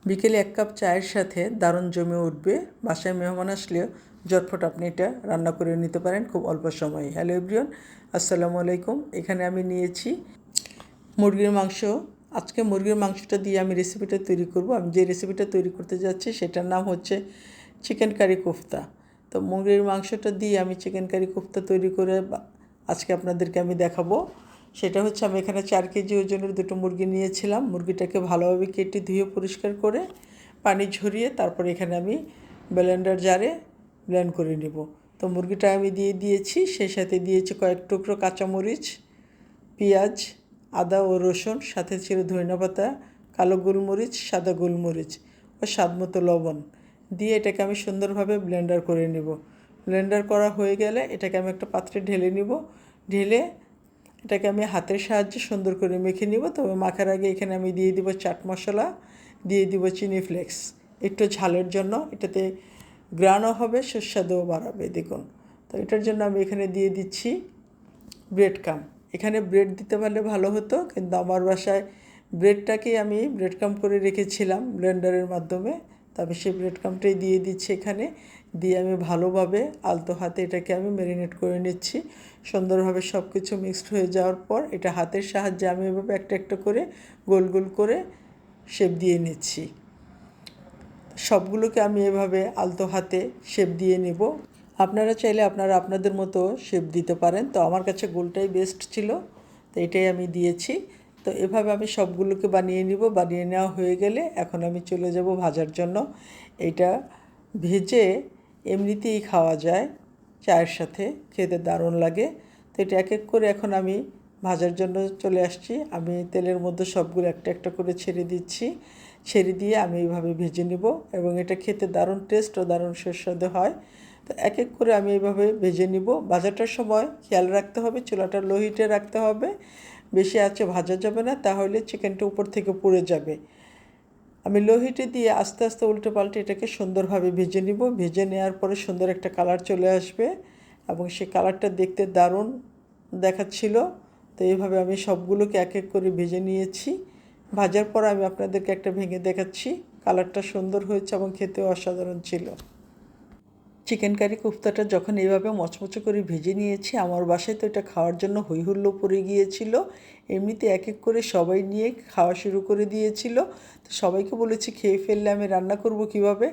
বিকেলে 1 কাপ চায়ের সাথে দারুণ জমে উঠবে। বাসায় মেহমান আসলেও ঝটফট আপনি এটা রান্না করে নিতে পারেন খুব অল্প সময়ে। হ্যালো এভরিওয়ান, আসসালামু আলাইকুম। এখানে আমি নিয়েছি মুরগির মাংস। আজকে মুরগির মাংসটা দিয়ে আমি রেসিপিটা তৈরি করব। আমি যে রেসিপিটা তৈরি করতে যাচ্ছি সেটার নাম হচ্ছে চিকেন কারি কোফতা। তো মুরগির মাংসটা দিয়ে আমি চিকেন কারি কোফতা তৈরি করে আজকে আপনাদেরকে আমি দেখাবো। সেটা হচ্ছে আমি এখানে 4 কেজি ওজনের 2টো মুরগি নিয়েছিলাম। মুরগিটাকে ভালোভাবে কেটে ধুয়ে পরিষ্কার করে পানি ঝরিয়ে তারপরে এখানে আমি ব্লেন্ডার জারে ব্লেন্ড করে নেব। তো মুরগিটা আমি দিয়ে দিয়েছি, সেই সাথে দিয়েছি কয়েক টুকরো কাঁচামরিচ, পেঁয়াজ, আদা ও রসুন, সাথে ছিল ধনেপাতা, কালো গোলমরিচ, সাদা গোলমরিচ ও স্বাদমতো লবণ দিয়ে এটাকে আমি সুন্দরভাবে ব্লেন্ডার করে নেব। ব্লেন্ডার করা হয়ে গেলে এটাকে আমি একটা পাত্রে ঢেলে নিব। ঢেলে এটাকে আমি হাতের সাহায্যে সুন্দর করে মেখে নিব। তবে মাখার আগে এখানে আমি দিয়ে দিব চাট মশলা, দিয়ে দিব চিনি ফ্লেক্স একটু ঝালের জন্য। এটাতে গ্রানও হবে, সুস্বাদুও বাড়াবে। দেখুন, তো এটার জন্য আমি এখানে দিয়ে দিচ্ছি ব্রেড কাম। এখানে ব্রেড দিতে পারলে ভালো হতো, কিন্তু আমার বাসায় ব্রেডটাকেই আমি ব্রেড কাম করে রেখেছিলাম ব্লেন্ডারের মাধ্যমে। তবে সেই ব্রেড কামটাই দিয়ে দিচ্ছি এখানে। দিয়ে আমি ভালোভাবে আলতো হাতে এটাকে আমি ম্যারিনেট করে নিচ্ছি। সুন্দরভাবে সব কিছু মিক্সড হয়ে যাওয়ার পর এটা হাতের সাহায্যে আমি এভাবে একটা একটা করে গোল গোল করে শেপ দিয়ে নিচ্ছি। সবগুলোকে আমি এভাবে আলতো হাতে শেপ দিয়ে নেব। আপনারা চাইলে আপনারা আপনাদের মতো শেপ দিতে পারেন। তো আমার কাছে গোলটাই বেস্ট ছিল, তো এটাই আমি দিয়েছি। তো এভাবে আমি সবগুলোকে বানিয়ে নিব। বানিয়ে নেওয়া হয়ে গেলে এখন আমি চলে যাব ভাজার জন্য। এটা ভেজে এমনিতেই খাওয়া যায়, চায়ের সাথে খেতে দারুণ লাগে। তো এটা এক এক করে এখন আমি ভাজার জন্য চলে আসছি। আমি তেলের মধ্যে সবগুলো একটা একটা করে ছেড়ে দিচ্ছি। ছেড়ে দিয়ে আমি এইভাবে ভেজে নেব এবং এটা খেতে দারুণ টেস্ট ও দারুণ সুস্বাদু হয়। তো এক এক করে আমি এইভাবে ভেজে নিব। ভাজাটার সময় খেয়াল রাখতে হবে চুলাটা লো হিটে রাখতে হবে, বেশি আঁচে ভাজা যাবে না, তাহলে চিকেনটা উপর থেকে পুড়ে যাবে। আমি লো হিটে দিয়ে আস্তে আস্তে উল্টে পাল্টে এটাকে সুন্দরভাবে ভেজে নিব। ভেজে নেওয়ার পরে সুন্দর একটা কালার চলে আসবে এবং সেই কালারটা দেখতে দারুণ দেখাচ্ছিল। তো এইভাবে আমি সবগুলোকে এক এক করে ভেজে নিয়েছি। ভাজার পর আমি আপনাদেরকে একটা ভেঙে দেখাচ্ছি। কালারটা সুন্দর হয়েছে এবং খেতেও অসাধারণ ছিল। চিকেন কারি কোফতাটা যখন এইভাবে মচমচে করে ভেজে নিয়েছি, আমার বাসায় তো এটা খাওয়ার জন্য হইহুল্লো পড়ে গিয়েছিল। এমনিতে এক এক করে সবাই নিয়ে খাওয়া শুরু করে দিয়েছিল। তো সবাইকে বলেছি খেয়ে ফেললে আমি রান্না করব কিভাবে।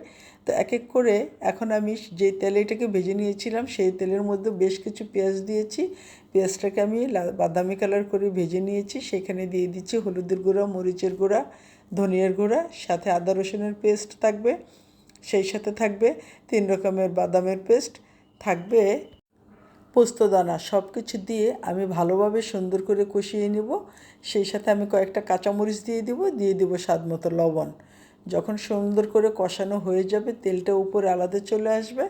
তো এক এক করে এখন আমি যে তেলে এটাকে ভেজে নিয়েছিলাম সেই তেলের মধ্যে বেশ কিছু পেঁয়াজ দিয়েছি। পেঁয়াজটাকে আমি বাদামি কালার করে ভেজে নিয়েছি। সেখানে দিয়ে দিচ্ছি হলুদের গুঁড়া, মরিচের গুঁড়া, ধনিয়ার গুঁড়া, সাথে আদা রসুনের পেস্ট থাকবে। সেই সাথে থাকবে 3 রকমের বাদামের পেস্ট, থাকবে পোস্তদানা। সব কিছু দিয়ে আমি ভালোভাবে সুন্দর করে কষিয়ে নেব। সেই সাথে আমি কয়েকটা কাঁচামরিচ দিয়ে দিব স্বাদমতো লবণ। যখন সুন্দর করে কষানো হয়ে যাবে, তেলটা উপরে আলাদা চলে আসবে,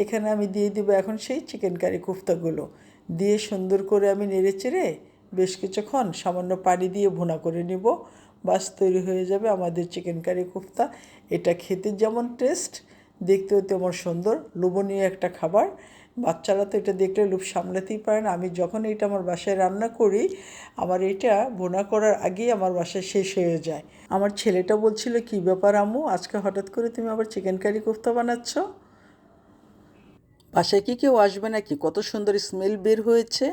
এখানে আমি দিয়ে দিব এখন সেই চিকেন কারি কোফতাগুলো। দিয়ে সুন্দর করে আমি নেড়েচেড়ে বেশ কিছুক্ষণ সামান্য পানি দিয়ে ভুনা করে নেব। বাস তৈরি হয়ে যাবে আমাদের চিকেন কারি কোফতা। এটা খেতে যেমন টেস্ট, দেখতেও তেমন সুন্দর, লোভনীয় একটা খাবার। বাচ্চারা তো এটা দেখলে লোভ সামলাতেই পারে না। আমি যখন এটা আমার বাসায় রান্না করি, আমার এটা ভুনা করার আগেই আমার বাসায় শেষ হয়ে যায়। আমার ছেলেটা বলছিল, কী ব্যাপার আম্মু, আজকে হঠাৎ করে তুমি আবার চিকেন কারি কোফতা বানাচ্ছ? বাসায় কি কেউ আসবে নাকি? কত সুন্দর স্মেল বের হয়েছে।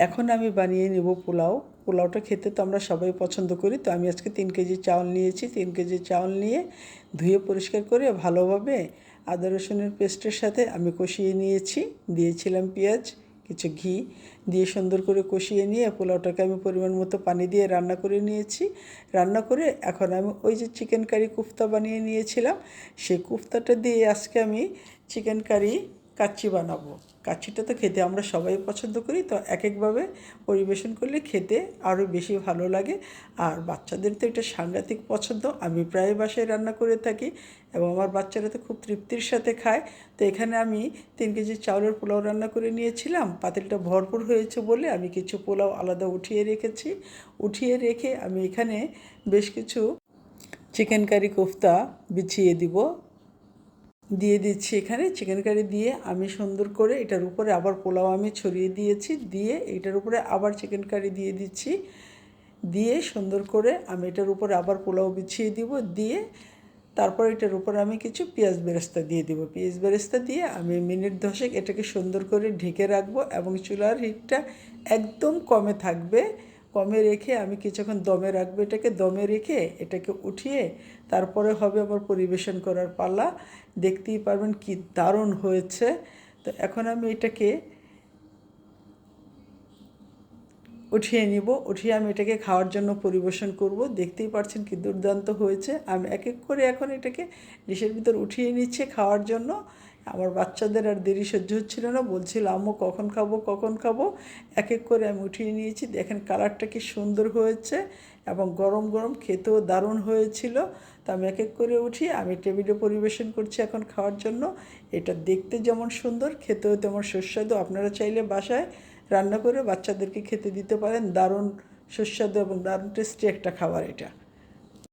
এখন আমি বানিয়ে নেব পোলাও। পোলাওটা খেতে তো আমরা সবাই পছন্দ করি। তো আমি আজকে 3 কেজি চাউল নিয়েছি। 3 কেজি চাউল নিয়ে ধুয়ে পরিষ্কার করে ভালোভাবে আদা রসুনের পেস্টের সাথে আমি কষিয়ে নিয়েছি। দিয়েছিলাম পেঁয়াজ, কিছু ঘি দিয়ে সুন্দর করে কষিয়ে নিয়ে পোলাওটাকে আমি পরিমাণ মতো পানি দিয়ে রান্না করে নিয়েছি। রান্না করে এখন আমি ওই যে চিকেন কারি কোফতা বানিয়ে নিয়েছিলাম, সেই কোফতাটা দিয়ে আজকে আমি চিকেন কারি কাচ্চি বানাবো। কাচ্চিটা তো খেতে আমরা সবাই পছন্দ করি। তো এক একভাবে পরিবেশন করলে খেতে আরও বেশি ভালো লাগে। আর বাচ্চাদের তো এটা সাংঘাতিক পছন্দ। আমি প্রায় বাসায় রান্না করে থাকি এবং আমার বাচ্চারা তো খুব তৃপ্তির সাথে খায়। তো এখানে আমি 3 কেজি চাউলের পোলাও রান্না করে নিয়েছিলাম। পাতিলটা ভরপুর হয়েছে বলে আমি কিছু পোলাও আলাদা উঠিয়ে রেখেছি। উঠিয়ে রেখে আমি এখানে বেশ কিছু চিকেন কারি কোফতা বিছিয়ে দিয়ে দিচ্ছি। এখানে চিকেন কারি দিয়ে আমি সুন্দর করে এটার উপরে আবার পোলাও আমি ছড়িয়ে দিয়েছি। দিয়ে এটার উপরে আবার চিকেন কারি দিয়ে দিচ্ছি। দিয়ে সুন্দর করে আমি এটার উপরে আবার পোলাও বিছিয়ে দিব, দিয়ে তারপর এটার উপরে আমি কিছু পেঁয়াজ বেরেস্তা দিয়ে দিব। পেঁয়াজ বেরেস্তা দিয়ে আমি মিনিট 10 এটাকে সুন্দর করে ঢেকে রাখবো এবং চুলার হিটটা একদম কমে থাকবে। কমে রেখে আমি কিছুক্ষণ দমে রাখবো, এটাকে দমে রেখে এটাকে উঠিয়ে তারপরে হবে আমার পরিবেশন করার পালা। দেখতেই পারবেন কি দারুণ হয়েছে। তো এখন আমি এটাকে উঠিয়ে নিব, উঠিয়ে আমি এটাকে খাওয়ার জন্য পরিবেশন করব। দেখতেই পাচ্ছেন কি দুর্দান্ত হয়েছে। আমি এক এক করে এখন এটাকে ডিশের ভিতর উঠিয়ে নিচ্ছে খাওয়ার জন্য। আমার বাচ্চাদের আর দেরি সহ্য হচ্ছিল না, বলছিল আম্মু কখন খাবো কখন খাবো। এক এক করে আমি উঠিয়ে নিয়েছি। দেখেন কালারটা কি সুন্দর হয়েছে এবং গরম গরম খেতেও দারুণ হয়েছিল। তো আমি এক এক করে উঠি আমি টেবিলে পরিবেশন করছি এখন খাওয়ার জন্য। এটা দেখতে যেমন সুন্দর, খেতেও তেমন সুস্বাদু। আপনারা চাইলে বাসায় রান্না করে বাচ্চাদেরকে খেতে দিতে পারেন। দারুণ সুস্বাদু এবং দারুণ টেস্টি একটা খাবার এটা।